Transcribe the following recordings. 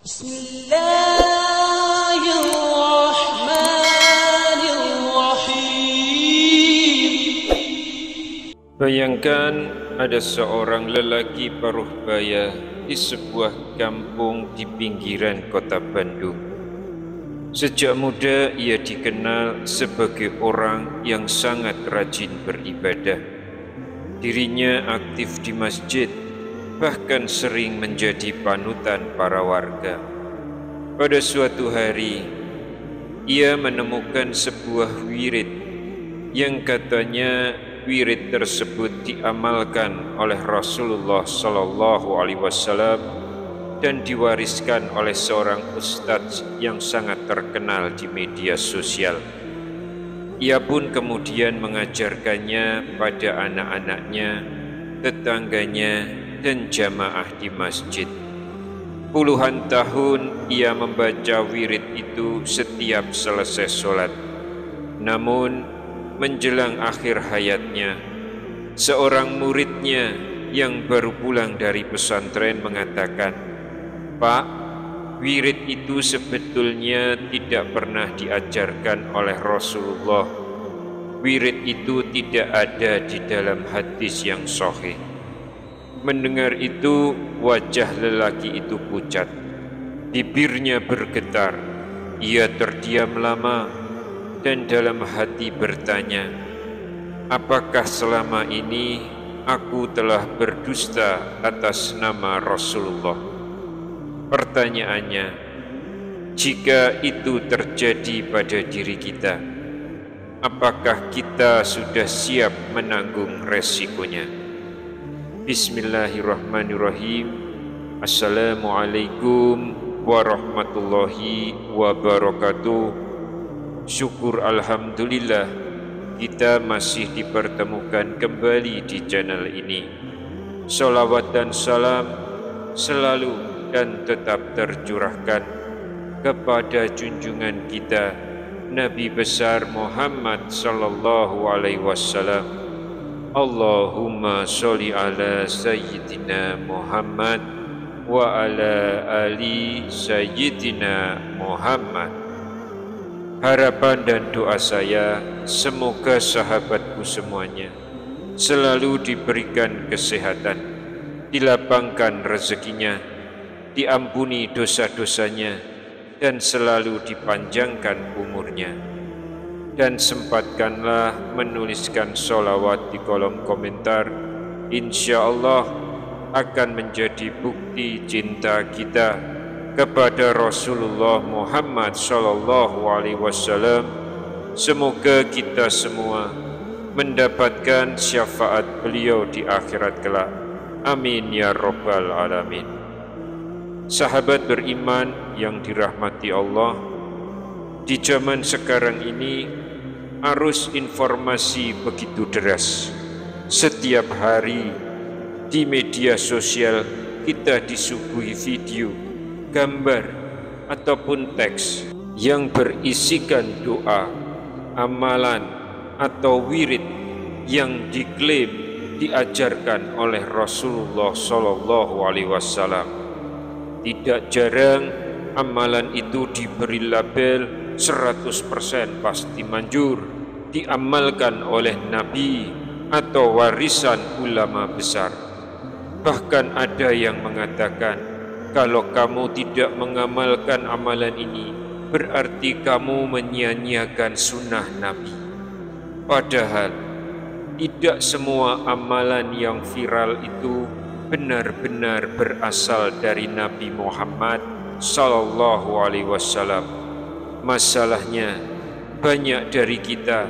Bismillahirrahmanirrahim. Bayangkan ada seorang lelaki paruh baya di sebuah kampung di pinggiran kota Bandung. Sejak muda ia dikenal sebagai orang yang sangat rajin beribadah. Dirinya aktif di masjid, bahkan sering menjadi panutan para warga. Pada suatu hari, ia menemukan sebuah wirid yang katanya wirid tersebut diamalkan oleh Rasulullah SAW dan diwariskan oleh seorang ustadz yang sangat terkenal di media sosial. Ia pun kemudian mengajarkannya pada anak-anaknya, tetangganya, dan jamaah di masjid. Puluhan tahun ia membaca wirid itu setiap selesai sholat. Namun menjelang akhir hayatnya, seorang muridnya yang baru pulang dari pesantren mengatakan, "Pak, wirid itu sebetulnya tidak pernah diajarkan oleh Rasulullah. Wirid itu tidak ada di dalam hadis yang sahih." Mendengar itu, wajah lelaki itu pucat, bibirnya bergetar. Ia terdiam lama dan dalam hati bertanya, apakah selama ini aku telah berdusta atas nama Rasulullah? Pertanyaannya, jika itu terjadi pada diri kita, apakah kita sudah siap menanggung resikonya? Bismillahirrahmanirrahim. Assalamualaikum warahmatullahi wabarakatuh. Syukur alhamdulillah kita masih dipertemukan kembali di channel ini. Salawat dan salam selalu dan tetap tercurahkan kepada junjungan kita Nabi besar Muhammad sallallahu alaihi wasallam. Allahumma sholli ala sayyidina Muhammad wa ala ali sayyidina Muhammad. Harapan dan doa saya, semoga sahabatku semuanya selalu diberikan kesehatan, dilapangkan rezekinya, diampuni dosa-dosanya, dan selalu dipanjangkan umurnya. Dan sempatkanlah menuliskan sholawat di kolom komentar. Insya Allah akan menjadi bukti cinta kita kepada Rasulullah Muhammad SAW. Semoga kita semua mendapatkan syafaat beliau di akhirat kelak. Amin ya rabbal alamin. Sahabat beriman yang dirahmati Allah, di zaman sekarang ini arus informasi begitu deras. Setiap hari di media sosial kita disuguhi video, gambar, ataupun teks yang berisikan doa, amalan, atau wirid yang diklaim diajarkan oleh Rasulullah SAW. Tidak jarang amalan itu diberi label 100% pasti manjur, diamalkan oleh Nabi atau warisan ulama besar. Bahkan ada yang mengatakan, kalau kamu tidak mengamalkan amalan ini, berarti kamu menyia-nyiakan sunnah Nabi. Padahal tidak semua amalan yang viral itu benar-benar berasal dari Nabi Muhammad sallallahu alaihi wasallam. Masalahnya, banyak dari kita,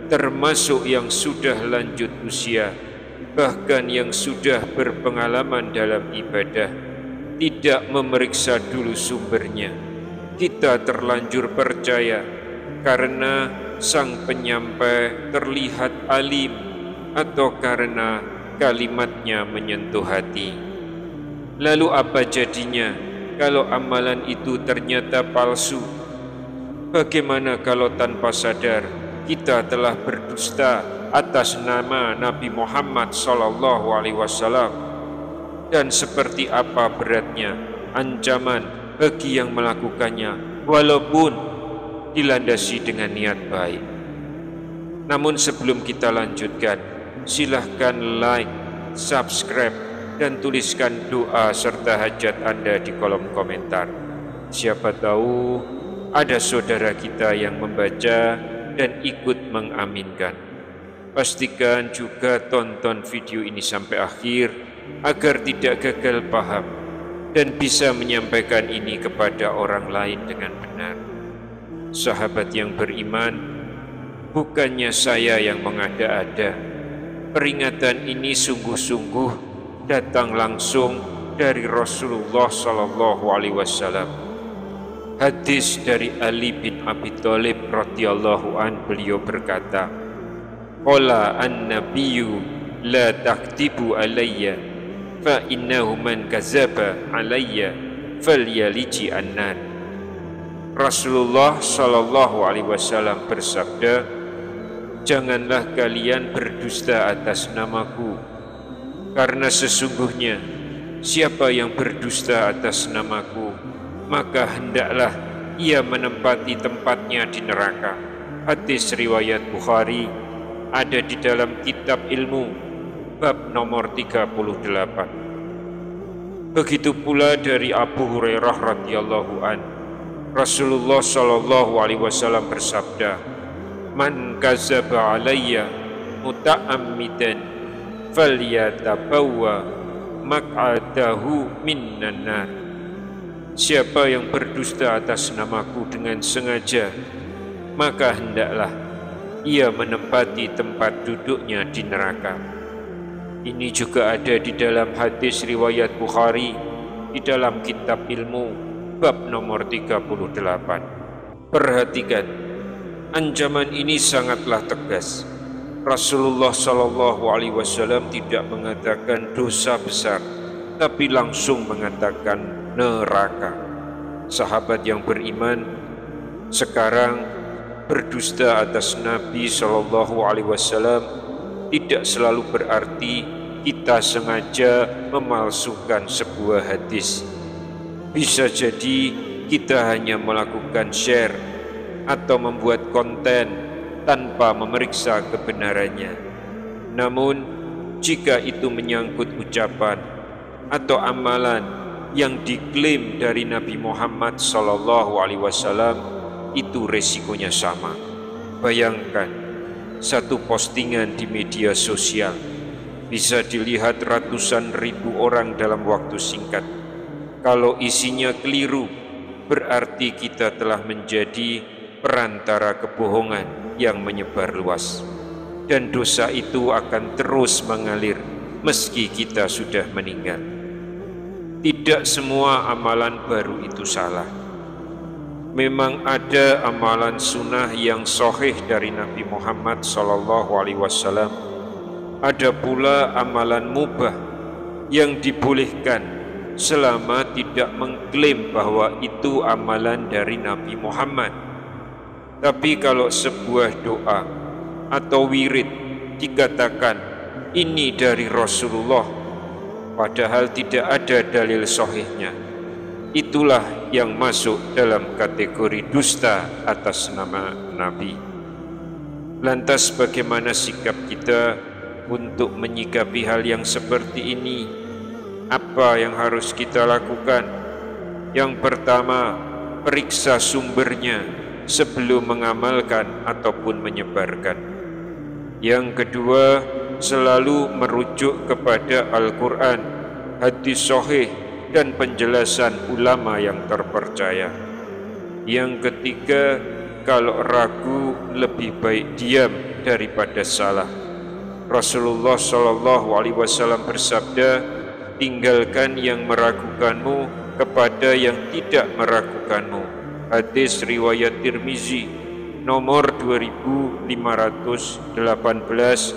termasuk yang sudah lanjut usia, bahkan yang sudah berpengalaman dalam ibadah, tidak memeriksa dulu sumbernya. Kita terlanjur percaya karena sang penyampai terlihat alim atau karena kalimatnya menyentuh hati. Lalu apa jadinya kalau amalan itu ternyata palsu? Bagaimana kalau tanpa sadar kita telah berdusta atas nama Nabi Muhammad SAW? Dan seperti apa beratnya ancaman bagi yang melakukannya walaupun dilandasi dengan niat baik. Namun sebelum kita lanjutkan, silahkan like, subscribe, dan tuliskan doa serta hajat Anda di kolom komentar. Siapa tahu ada saudara kita yang membaca dan ikut mengaminkan. Pastikan juga tonton video ini sampai akhir agar tidak gagal paham dan bisa menyampaikan ini kepada orang lain dengan benar. Sahabat yang beriman, bukannya saya yang mengada-ada. Peringatan ini sungguh-sungguh datang langsung dari Rasulullah SAW. Hadis dari Ali bin Abi Thalib radhiyallahu an, beliau berkata, "Qala an-nabiyyu la taktibu alayya fa innahu man kazaba alayya falyaliji an-nar." Rasulullah SAW bersabda, "Janganlah kalian berdusta atas namaku, karena sesungguhnya siapa yang berdusta atas namaku, maka hendaklah ia menempati tempatnya di neraka." Hadis riwayat Bukhari, ada di dalam kitab ilmu bab nomor 38. Begitu pula dari Abu Hurairah radhiyallahu an, Rasulullah SAW bersabda, "Man kazaba alayya muta'ammidan falyatabawwa maq'adahu minan nar." Siapa yang berdusta atas namaku dengan sengaja, maka hendaklah ia menempati tempat duduknya di neraka. Ini juga ada di dalam hadis riwayat Bukhari di dalam kitab ilmu bab nomor 38. Perhatikan, ancaman ini sangatlah tegas. Rasulullah SAW tidak mengatakan dosa besar, tapi langsung mengatakan neraka. Sahabat yang beriman, sekarang berdusta atas Nabi SAW tidak selalu berarti kita sengaja memalsukan sebuah hadis. Bisa jadi kita hanya melakukan share atau membuat konten tanpa memeriksa kebenarannya. Namun, jika itu menyangkut ucapan atau amalan yang diklaim dari Nabi Muhammad SAW, itu resikonya sama. Bayangkan, satu postingan di media sosial bisa dilihat ratusan ribu orang dalam waktu singkat. Kalau isinya keliru, berarti kita telah menjadi perantara kebohongan yang menyebar luas, dan dosa itu akan terus mengalir meski kita sudah meninggal. Tidak semua amalan baru itu salah. Memang ada amalan sunnah yang sahih dari Nabi Muhammad SAW. Ada pula amalan mubah yang dibolehkan selama tidak mengklaim bahwa itu amalan dari Nabi Muhammad. Tapi kalau sebuah doa atau wirid dikatakan ini dari Rasulullah, padahal tidak ada dalil sahihnya, itulah yang masuk dalam kategori dusta atas nama Nabi. Lantas bagaimana sikap kita untuk menyikapi hal yang seperti ini? Apa yang harus kita lakukan? Yang pertama, periksa sumbernya sebelum mengamalkan ataupun menyebarkan. Yang kedua, selalu merujuk kepada Al-Quran, hadis sahih, dan penjelasan ulama yang terpercaya. Yang ketiga, kalau ragu lebih baik diam daripada salah. Rasulullah SAW bersabda, "Tinggalkan yang meragukanmu kepada yang tidak meragukanmu." Hadis riwayat Tirmizi nomor 2518,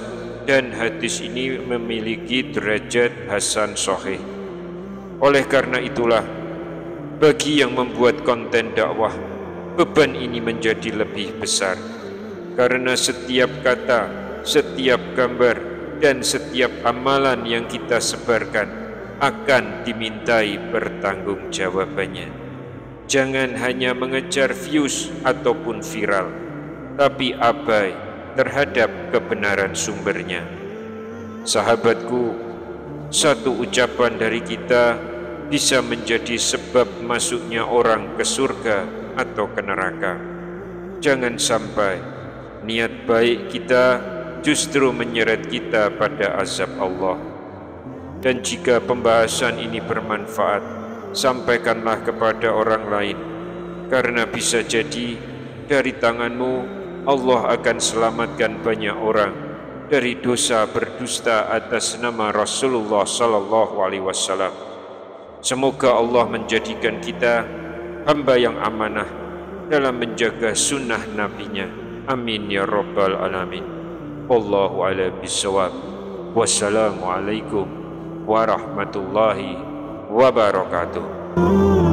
dan hadis ini memiliki derajat hasan sahih. Oleh karena itulah, bagi yang membuat konten dakwah, beban ini menjadi lebih besar, karena setiap kata, setiap gambar, dan setiap amalan yang kita sebarkan akan dimintai pertanggungjawabannya. Jangan hanya mengejar views ataupun viral, tapi abai terhadap kebenaran sumbernya. Sahabatku, satu ucapan dari kita bisa menjadi sebab masuknya orang ke surga atau ke neraka. Jangan sampai niat baik kita justru menyeret kita pada azab Allah. Dan jika pembahasan ini bermanfaat, sampaikanlah kepada orang lain, karena bisa jadi dari tanganmu Allah akan selamatkan banyak orang dari dosa berdusta atas nama Rasulullah sallallahu alaihi wasallam. Semoga Allah menjadikan kita hamba yang amanah dalam menjaga sunnah nabinya. Amin ya rabbal alamin. Wallahu a'lam bishawab. Wassalamualaikum warahmatullahi wabarakatuh.